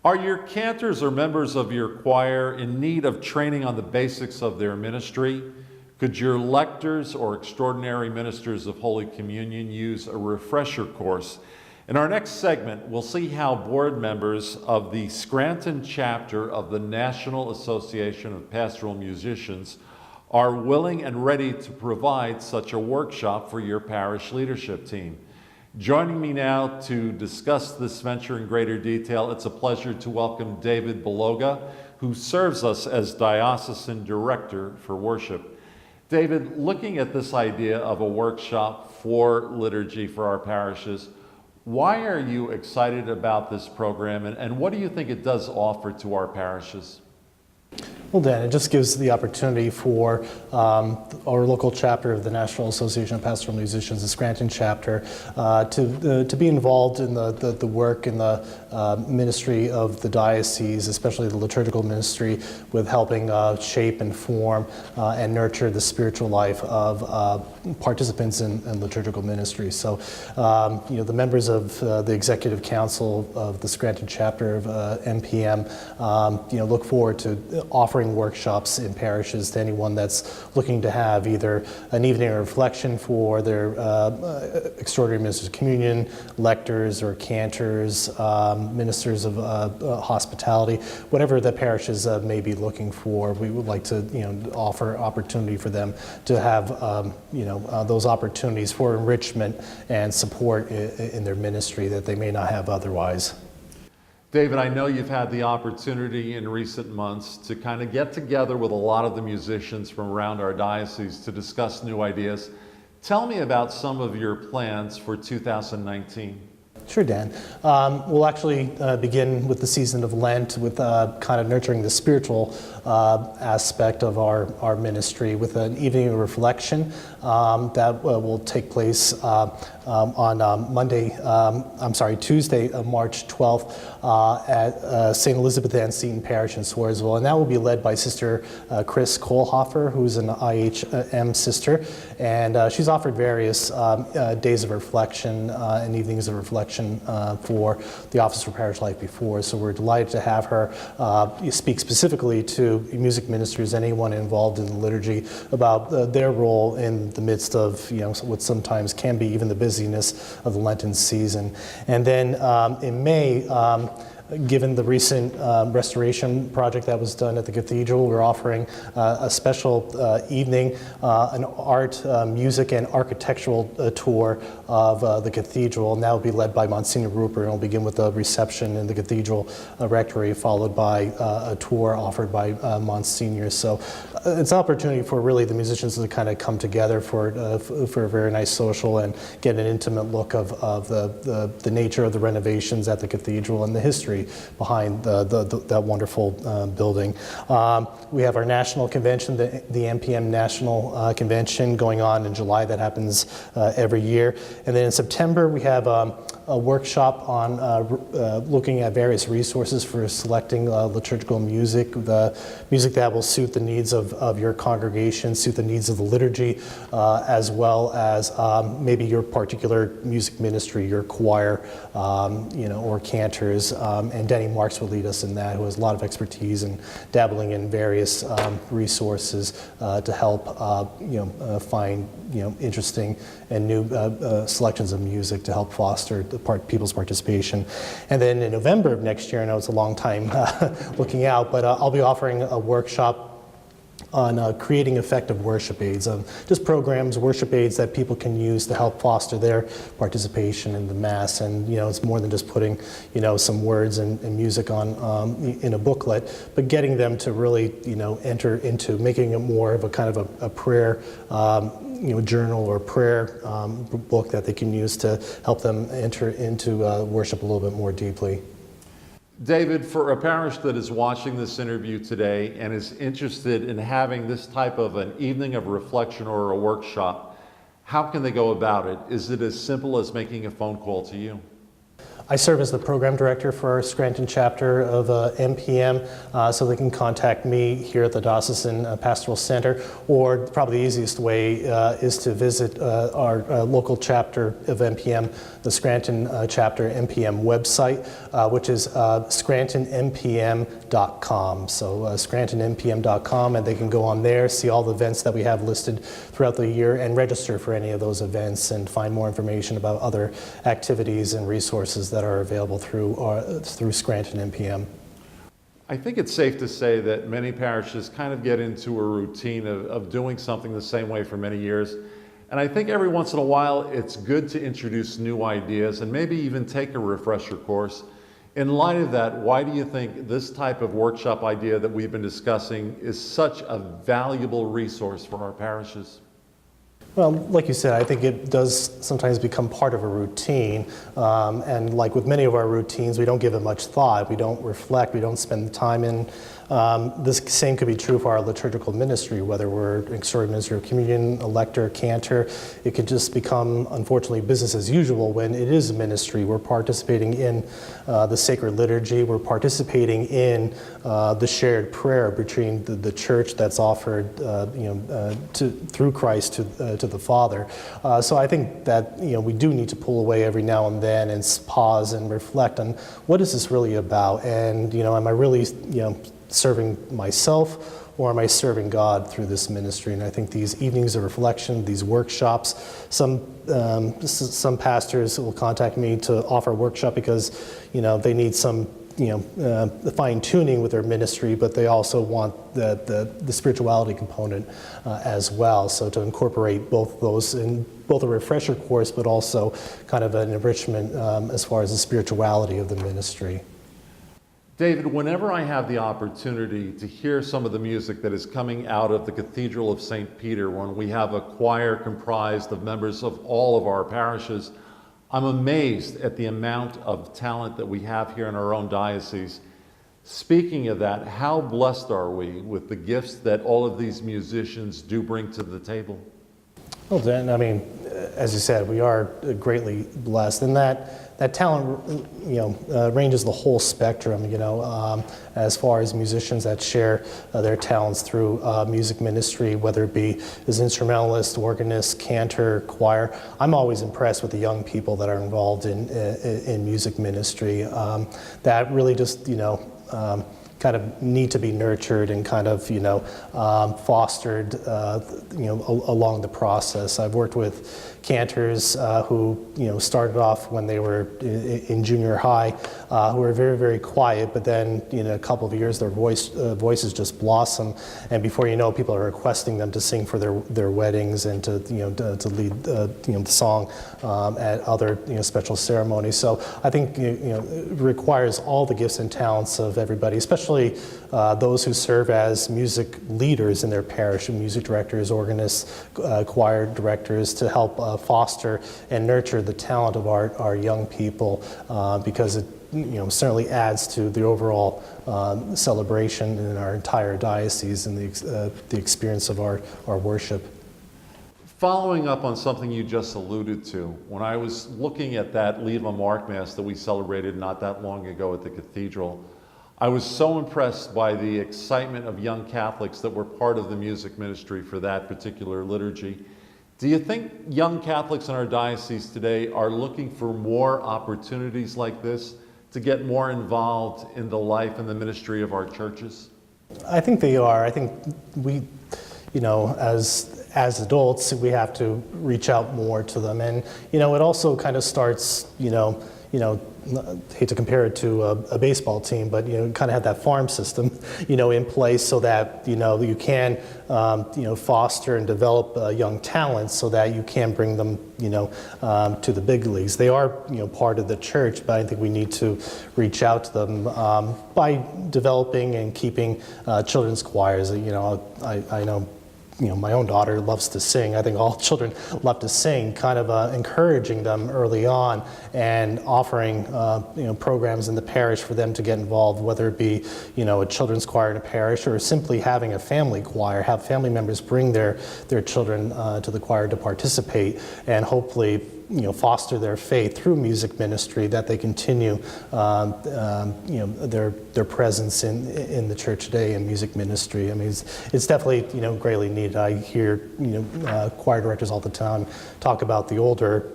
Are your cantors or members of your choir in need of training on the basics of their ministry? Could your lectors or extraordinary ministers of Holy Communion use a refresher course? In our next segment, we'll see how board members of the Scranton chapter of the National Association of Pastoral Musicians are willing and ready to provide such a workshop for your parish leadership team. Joining me now to discuss this venture in greater detail, it's a pleasure to welcome David Beloga, who serves us as Diocesan Director for Worship. David, looking at this idea of a workshop for liturgy for our parishes, why are you excited about this program, and what do you think it does offer to our parishes? Well, Dan, it just gives the opportunity for our local chapter of the National Association of Pastoral Musicians, the Scranton chapter, to be involved in the work and the ministry of the diocese, especially the liturgical ministry, with helping shape and form and nurture the spiritual life of participants in liturgical ministry. So, the members of the Executive Council of the Scranton chapter of NPM, look forward to offering workshops in parishes to anyone that's looking to have either an evening of reflection for their extraordinary ministers of communion, lectors or cantors, ministers of hospitality, whatever the parishes may be looking for. We would like to offer opportunity for them to have those opportunities for enrichment and support in their ministry that they may not have otherwise. David, I know you've had the opportunity in recent months to kind of get together with a lot of the musicians from around our diocese to discuss new ideas. Tell me about some of your plans for 2019. Sure, Dan. We'll actually begin with the season of Lent with kind of nurturing the spiritual aspect of our ministry with an evening of reflection that will take place on Tuesday, March 12th at St. Elizabeth Ann Seton Parish in Swarsville. And that will be led by Sister Chris Kohlhofer, who's an IHM sister. And she's offered various days of reflection and evenings of reflection for the Office for Parish Life before. So we're delighted to have her speak specifically to music ministers, anyone involved in the liturgy, about their role in the midst of what sometimes can be even the busyness of the Lenten season. And then in May, given the recent restoration project that was done at the cathedral, we're offering a special evening, an art, music, and architectural tour of the cathedral, and that will be led by Monsignor Rupert, and it'll begin with a reception in the cathedral rectory, followed by a tour offered by Monsignor. So it's an opportunity for really the musicians to kind of come together for a very nice social and get an intimate look of the nature of the renovations at the cathedral and the history behind that wonderful building. We have our national convention, the NPM National Convention, going on in July. That happens every year. And then in September, we have a workshop on looking at various resources for selecting liturgical music, the music that will suit the needs of your congregation, suit the needs of the liturgy, as well as maybe your particular music ministry, your choir, or cantors. And Denny Marks will lead us in that, who has a lot of expertise in dabbling in various resources to help find interesting and new selections of music to help foster people's participation. And then in November of next year, I know it's a long time looking out, but I'll be offering a workshop on creating effective worship aids, just programs, worship aids that people can use to help foster their participation in the Mass. And it's more than just putting some words and music on in a booklet, but getting them to really enter into making it more of a kind of a prayer journal or prayer book that they can use to help them enter into worship a little bit more deeply. David, for a parish that is watching this interview today and is interested in having this type of an evening of reflection or a workshop, how can they go about it? Is it as simple as making a phone call to you? I serve as the program director for our Scranton chapter of NPM, so they can contact me here at the Diocesan Pastoral Center, or probably the easiest way is to visit our local chapter of NPM, the Scranton chapter NPM website, which is scrantonmpm.com. So scrantonmpm.com, and they can go on there, see all the events that we have listed throughout the year, and register for any of those events and find more information about other activities and resources that are available through Scranton NPM. I think it's safe to say that many parishes kind of get into a routine of doing something the same way for many years. And I think every once in a while it's good to introduce new ideas and maybe even take a refresher course. In light of that, why do you think this type of workshop idea that we've been discussing is such a valuable resource for our parishes? Well, like you said, I think it does sometimes become part of a routine. And like with many of our routines, we don't give it much thought. We don't reflect. We don't spend the time in. This same could be true for our liturgical ministry, whether we're extraordinary minister of communion, elector, cantor. It could just become, unfortunately, business as usual when it is a ministry. We're participating in the sacred liturgy. We're participating in the shared prayer between the church that's offered through Christ to the Father. So I think that we do need to pull away every now and then and pause and reflect on what is this really about, and am I really serving myself, or am I serving God through this ministry? And I think these evenings of reflection, these workshops, some pastors will contact me to offer a workshop because they need some the fine tuning with their ministry, but they also want the spirituality component as well. So to incorporate both those in both a refresher course, but also kind of an enrichment as far as the spirituality of the ministry. David, whenever I have the opportunity to hear some of the music that is coming out of the Cathedral of St. Peter, when we have a choir comprised of members of all of our parishes, I'm amazed at the amount of talent that we have here in our own diocese. Speaking of that, how blessed are we with the gifts that all of these musicians do bring to the table? Well, Dan, as you said, we are greatly blessed, and that talent, ranges the whole spectrum. As far as musicians that share their talents through music ministry, whether it be as instrumentalist, organist, cantor, choir. I'm always impressed with the young people that are involved in music ministry. That really just kind of need to be nurtured and kind of fostered along the process. I've worked with cantors who started off when they were in junior high, who were very, very quiet, but then in a couple of years their voices just blossom, and before you know, people are requesting them to sing for their weddings and to lead the song at other special ceremonies. So I think it requires all the gifts and talents of everybody, especially those who serve as music leaders in their parish, music directors, organists, choir directors, to help foster and nurture the talent of our young people, because it certainly adds to the overall celebration in our entire diocese and the experience of our worship. Following up on something you just alluded to, when I was looking at that Leave a Mark Mass that we celebrated not that long ago at the cathedral, I was so impressed by the excitement of young Catholics that were part of the music ministry for that particular liturgy. Do you think young Catholics in our diocese today are looking for more opportunities like this to get more involved in the life and the ministry of our churches? I think they are. I think we, as adults, we have to reach out more to them. And, it also kind of starts, I hate to compare it to a baseball team, but kind of have that farm system, in place so that you can foster and develop young talents so that you can bring them to the big leagues. They are part of the church, but I think we need to reach out to them by developing and keeping children's choirs. I know. My own daughter loves to sing. I think all children love to sing, kind of encouraging them early on and offering, programs in the parish for them to get involved, whether it be, a children's choir in a parish or simply having a family choir, have family members bring their children to the choir to participate, and hopefully foster their faith through music ministry, that they continue their presence in the church today in music ministry. I mean, it's definitely greatly needed. I hear choir directors all the time talk about the older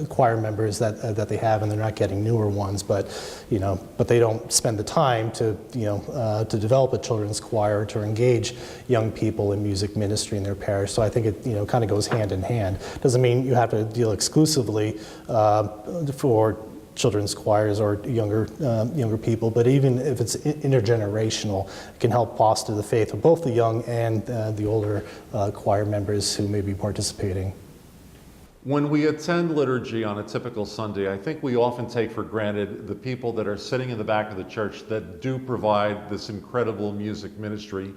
choir members that they have, and they're not getting newer ones, but they don't spend the time to develop a children's choir, to engage young people in music ministry in their parish. So I think it kind of goes hand in hand. Doesn't mean you have to deal exclusively for children's choirs or younger people, but even if it's intergenerational, it can help foster the faith of both the young and the older choir members who may be participating. When we attend liturgy on a typical Sunday, I think we often take for granted the people that are sitting in the back of the church that do provide this incredible music ministry.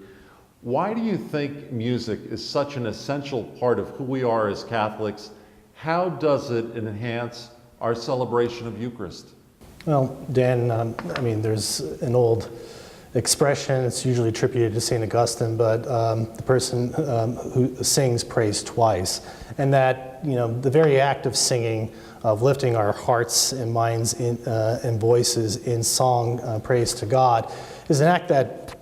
Why do you think music is such an essential part of who we are as Catholics? How does it enhance our celebration of Eucharist? Well, Dan, I mean, there's an old expression, it's usually attributed to St. Augustine, but the person who sings prays twice. And that, the very act of singing, of lifting our hearts and minds and voices in song, praise to God, is an act that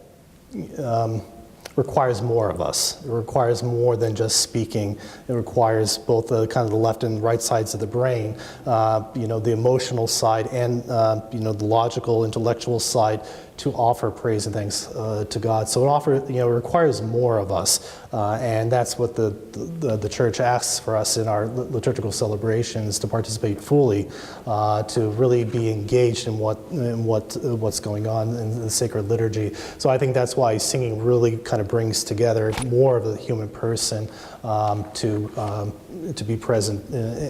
requires more of us. It requires more than just speaking. It requires both the kind of the left and right sides of the brain, the emotional side and the logical, intellectual side, to offer praise and thanks to God. So it requires more of us, and that's what the Church asks for us in our liturgical celebrations, to participate fully, to really be engaged in what's going on in the sacred liturgy. So I think that's why singing really kind of brings together more of the human person to be present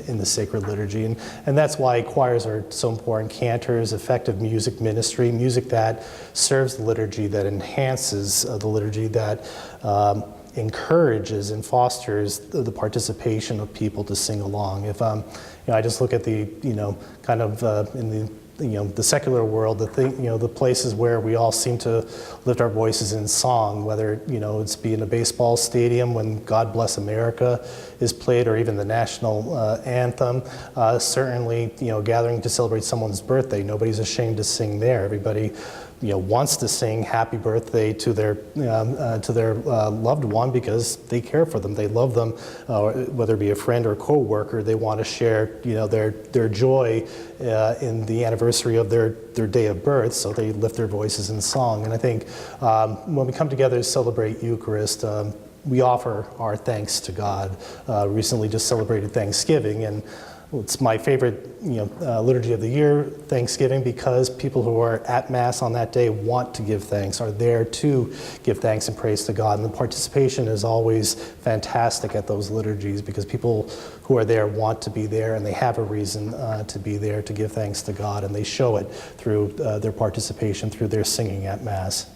in the sacred liturgy, and that's why choirs are so important. Cantors, effective music ministry, music that serves the liturgy, that enhances the liturgy, that encourages and fosters the participation of people to sing along. If I just look at the kind of in the secular world, the places where we all seem to lift our voices in song, whether it's be in a baseball stadium when "God Bless America" is played, or even the national anthem. Certainly, gathering to celebrate someone's birthday, nobody's ashamed to sing there. Everybody wants to sing happy birthday to their loved one, because they care for them, they love them, whether it be a friend or co-worker. They want to share their joy in the anniversary of their day of birth, so they lift their voices in song. And I think when we come together to celebrate Eucharist, we offer our thanks to God. Recently just celebrated Thanksgiving, and it's my favorite liturgy of the year, Thanksgiving, because people who are at Mass on that day want to give thanks, are there to give thanks and praise to God. And the participation is always fantastic at those liturgies, because people who are there want to be there, and they have a reason to be there to give thanks to God, and they show it through their participation, through their singing at Mass.